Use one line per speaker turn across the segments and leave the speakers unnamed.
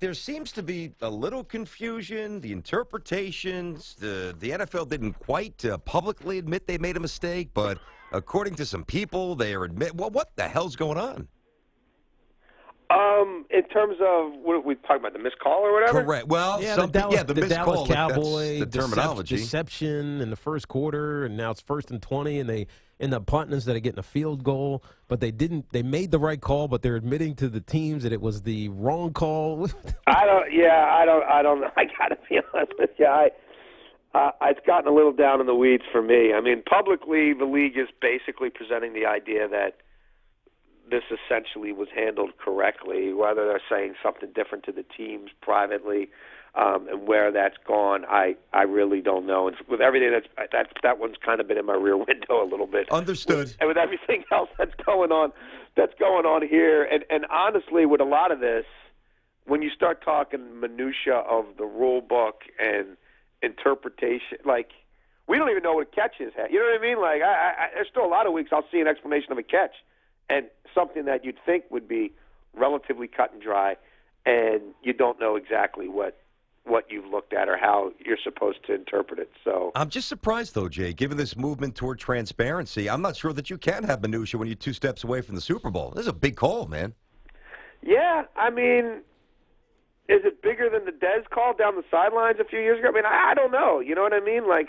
there seems to be a little confusion, the interpretations. The NFL didn't quite publicly admit they made a mistake, but according to some people, they are well, what the hell's going on?
In terms of what we talking about, the missed call or whatever?
Correct. Well,
the
missed
Dallas
call,
Cowboy
like that's the terminology.
deception in the first quarter, and now it's 1st and 20, and they end up punting instead of getting a field goal. But they didn't. They made the right call, but they're admitting to the teams that it was the wrong call.
I don't know. I got to be honest with you. It's gotten a little down in the weeds for me. I mean, publicly, the league is basically presenting the idea that this essentially was handled correctly. Whether they're saying something different to the teams privately, and where that's gone, I really don't know. And with everything that one's kind of been in my rear window a little bit.
Understood.
And with everything else that's going on here, and honestly, with a lot of this, when you start talking minutia of the rule book and interpretation, like we don't even know what a catch is. You know what I mean? Like there's still a lot of weeks I'll see an explanation of a catch. And something that you'd think would be relatively cut and dry, and you don't know exactly what you've looked at or how you're supposed to interpret it. So
I'm just surprised, though, Jay, given this movement toward transparency, I'm not sure that you can have minutia when you're 2 steps away from the Super Bowl. This is a big call, man.
Yeah, I mean, is it bigger than the Dez call down the sidelines a few years ago? I mean, I don't know. You know what I mean? Like,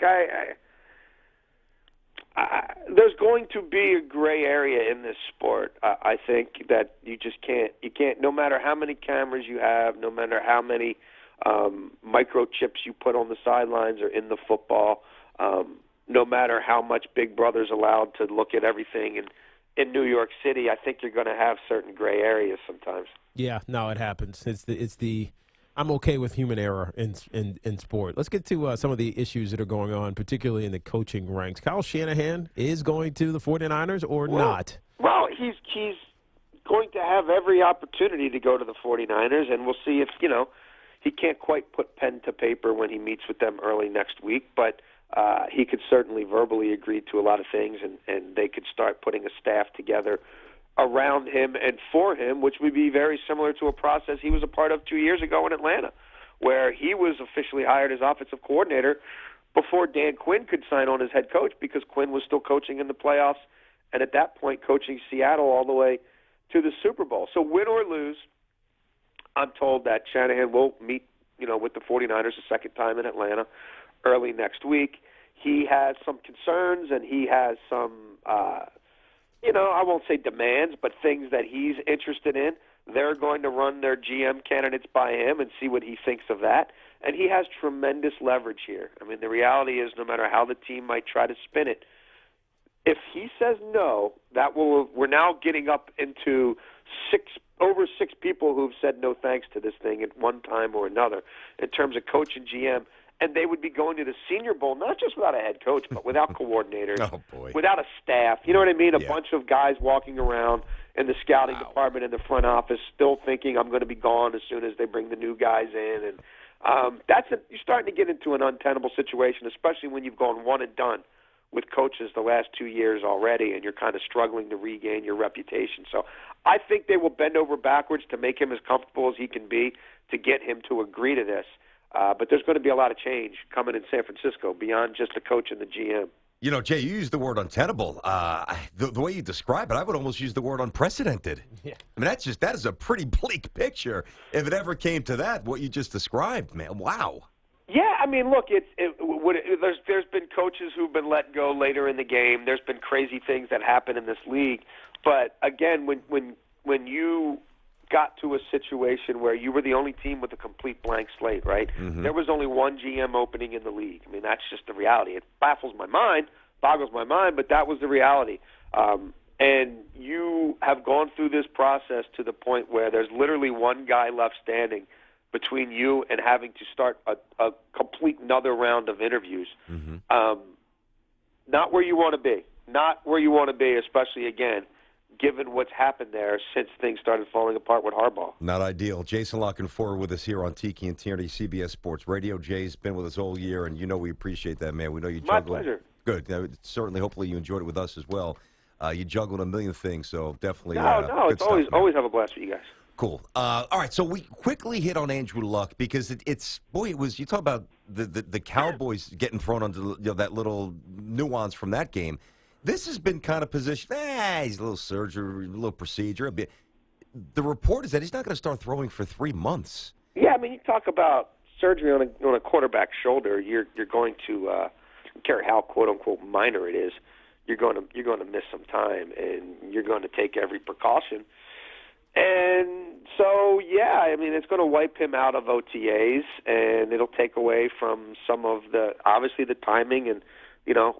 there's going to be a gray area in this sport. I think that you just can't. You can't. No matter how many cameras you have, no matter how many microchips you put on the sidelines or in the football, no matter how much Big Brother's allowed to look at everything in New York City, I think you're going to have certain gray areas sometimes.
Yeah, no, it happens. It's the I'm okay with human error in sport. Let's get to some of the issues that are going on, particularly in the coaching ranks. Kyle Shanahan is going to the 49ers or not?
Well, he's going to have every opportunity to go to the 49ers, and we'll see if, he can't quite put pen to paper when he meets with them early next week, but he could certainly verbally agree to a lot of things, and they could start putting a staff together around him and for him, which would be very similar to a process he was a part of 2 years ago in Atlanta, where he was officially hired as offensive coordinator before Dan Quinn could sign on as head coach, because Quinn was still coaching in the playoffs and at that point coaching Seattle all the way to the Super Bowl. So win or lose, I'm told that Shanahan will meet, with the 49ers a second time in Atlanta early next week. He has some concerns and he has some I won't say demands, but things that he's interested in. They're going to run their GM candidates by him and see what he thinks of that. And he has tremendous leverage here. I mean, the reality is no matter how the team might try to spin it, if he says no, we're now getting up into over six people who've said no thanks to this thing at one time or another in terms of coach and GM. And they would be going to the Senior Bowl, not just without a head coach, but without coordinators, without a staff. You know what I mean? A bunch of guys walking around in the scouting department in the front office still thinking I'm going to be gone as soon as they bring the new guys in. And you're starting to get into an untenable situation, especially when you've gone one and done with coaches the last 2 years already, and you're kind of struggling to regain your reputation. So I think they will bend over backwards to make him as comfortable as he can be to get him to agree to this. But there's going to be a lot of change coming in San Francisco beyond just the coach and the GM.
Jay, you used the word untenable. The way you describe it, I would almost use the word unprecedented. Yeah. I mean, that is a pretty bleak picture. If it ever came to that, what you just described, man, wow. Yeah,
I mean, look, there's been coaches who've been let go later in the game. There's been crazy things that happen in this league. But again, when you got to a situation where you were the only team with a complete blank slate, right? Mm-hmm. There was only one GM opening in the league. I mean, that's just the reality. It boggles my mind, but that was the reality. And you have gone through this process to the point where there's literally one guy left standing between you and having to start a complete another round of interviews. Mm-hmm. Not where you want to be, especially, again, given what's happened there since things started falling apart with Harbaugh.
Not ideal. Jason Canfora with us here on Tiki and Tierney, CBS Sports Radio. Jay's been with us all year, and we appreciate that, man. We know you juggled.
My pleasure.
Good. Certainly, hopefully you enjoyed it with us as well. You juggled a million things, so definitely
No, it's
good
always
stuff,
always have a blast with you guys.
Cool. All right, so we quickly hit on Andrew Luck because it was you talk about the Cowboys getting thrown under that little nuance from that game. This has been kind of positioned. He's a little surgery, a little procedure. The report is that he's not going to start throwing for 3 months.
Yeah, I mean, you talk about surgery on a quarterback's shoulder. You're going to, I don't care how quote unquote minor it is, you're going to miss some time, and you're going to take every precaution. And so, yeah, I mean, it's going to wipe him out of OTAs, and it'll take away from some of obviously the timing and,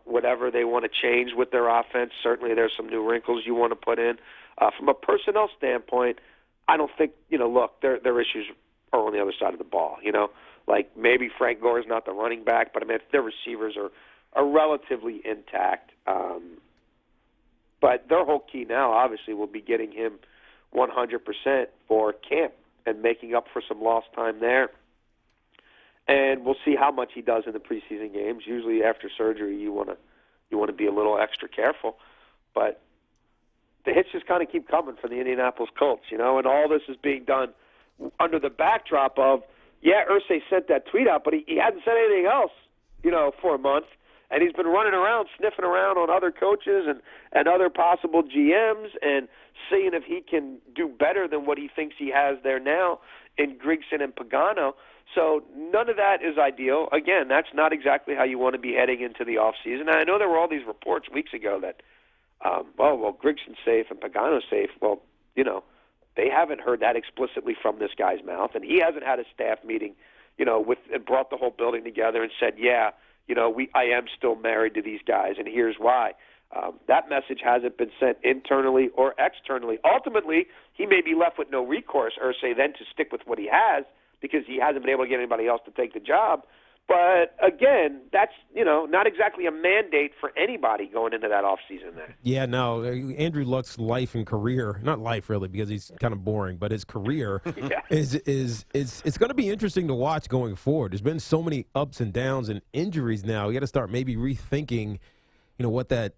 whatever they want to change with their offense. Certainly there's some new wrinkles you want to put in. From a personnel standpoint, I don't think, look, their issues are on the other side of the ball, Like maybe Frank Gore's not the running back, but I mean, their receivers are relatively intact. But their whole key now, obviously, will be getting him 100% for camp and making up for some lost time there. And we'll see how much he does in the preseason games. Usually after surgery, you want to be a little extra careful. But the hits just kind of keep coming for the Indianapolis Colts, and all this is being done under the backdrop of, Irsay sent that tweet out, but he hadn't said anything else, for a month. And he's been running around, sniffing around on other coaches and other possible GMs and seeing if he can do better than what he thinks he has there now in Grigson and Pagano. So none of that is ideal. Again, that's not exactly how you want to be heading into the offseason. And I know there were all these reports weeks ago that, Grigson's safe and Pagano's safe. Well, they haven't heard that explicitly from this guy's mouth. And he hasn't had a staff meeting, and brought the whole building together and said, I am still married to these guys, and here's why. That message hasn't been sent internally or externally. Ultimately, he may be left with no recourse, Irsay, then to stick with what he has because he hasn't been able to get anybody else to take the job. But, again, that's, not exactly a mandate for anybody going into that offseason there.
Yeah, no, Andrew Luck's life and career, not life really because he's kind of boring, but his career is it's going to be interesting to watch going forward. There's been so many ups and downs and injuries now. You got to start maybe rethinking, what that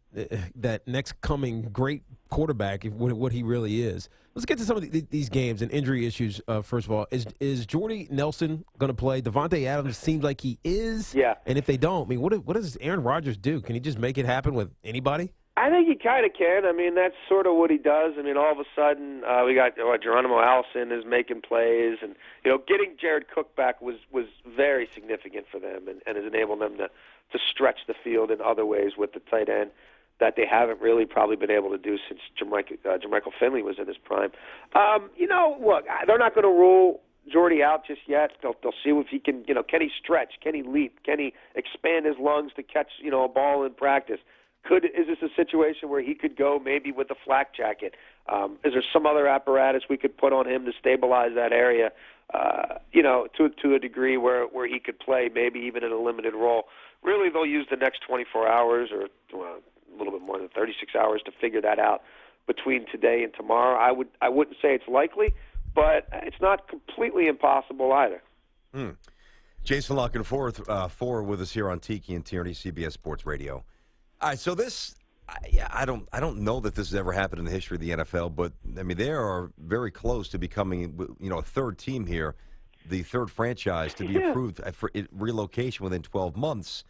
next coming great quarterback, what he really is. Let's get to some of these games and injury issues. First of all, is Jordy Nelson going to play? Devontae Adams seems like he is.
Yeah.
And if they don't, I mean, what does Aaron Rodgers do? Can he just make it happen with anybody?
I think he kind of can. I mean, that's sort of what he does. I mean, all of a sudden, we got Geronimo Allison is making plays, and getting Jared Cook back was very significant for them, and has enabled them to stretch the field in other ways with the tight end that they haven't really probably been able to do since Jermichael Finley was in his prime. Look, they're not going to rule Jordy out just yet. They'll see if he can, can he stretch? Can he leap? Can he expand his lungs to catch, a ball in practice? Is this a situation where he could go maybe with a flak jacket? Is there some other apparatus we could put on him to stabilize that area, to a degree where he could play maybe even in a limited role? Really, they'll use the next 24 hours or a little bit more than 36 hours to figure that out between today and tomorrow. I wouldn't say it's likely, but it's not completely impossible either.
Jason La Canfora with us here on Tiki and Tierney, CBS Sports Radio. All right, so this, I don't know that this has ever happened in the history of the NFL, but I mean they are very close to becoming, a third team here, the third franchise to be approved for relocation within 12 months.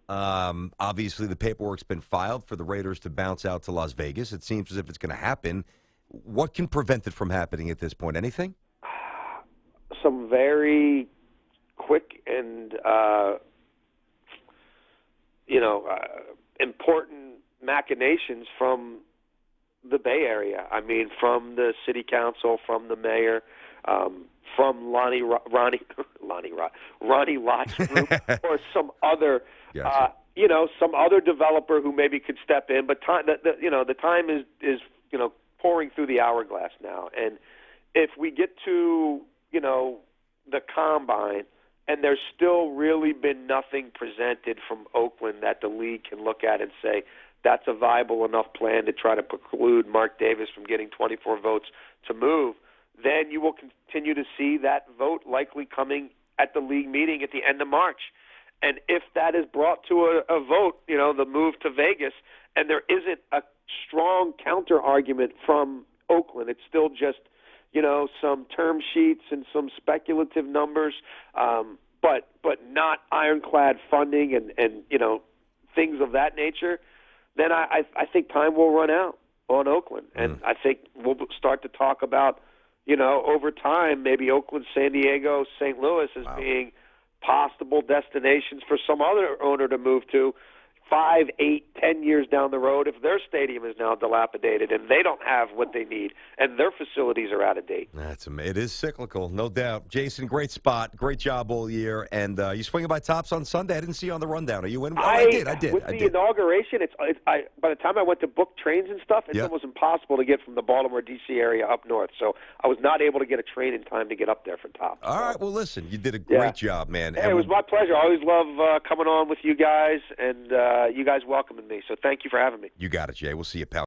Obviously, the paperwork's been filed for the Raiders to bounce out to Las Vegas. It seems as if it's going to happen. What can prevent it from happening at this point? Anything?
Some very quick and important machinations from the Bay Area. I mean, from the city council, from the mayor, from Ronnie Lott's group, or some other, some other developer who maybe could step in. But the time is pouring through the hourglass now, and if we get to the combine, and there's still really been nothing presented from Oakland that the league can look at and say that's a viable enough plan to try to preclude Mark Davis from getting 24 votes to move, then you will continue to see that vote likely coming at the league meeting at the end of March. And if that is brought to a vote, the move to Vegas, and there isn't a strong counter argument from Oakland, it's still just, some term sheets and some speculative numbers, but not ironclad funding and things of that nature, then I think time will run out on Oakland. And I think we'll start to talk about, over time, maybe Oakland, San Diego, St. Louis as being possible destinations for some other owner to move to 5, 8, 10 years down the road if their stadium is now dilapidated and they don't have what they need and their facilities are out of date.
It is cyclical, no doubt. Jason, great spot. Great job all year. And you swinging by Tops on Sunday? I didn't see you on the rundown. Are you in? I did.
With the inauguration, by the time I went to book trains and stuff, it's almost impossible to get from the Baltimore, D.C. area up north. So I was not able to get a train in time to get up there for Tops.
All right. Well, listen, you did a great job, man.
Hey, it was my pleasure. I always love coming on with you guys and you guys welcoming me. So thank you for having me.
You got it, Jay. We'll see you, pal.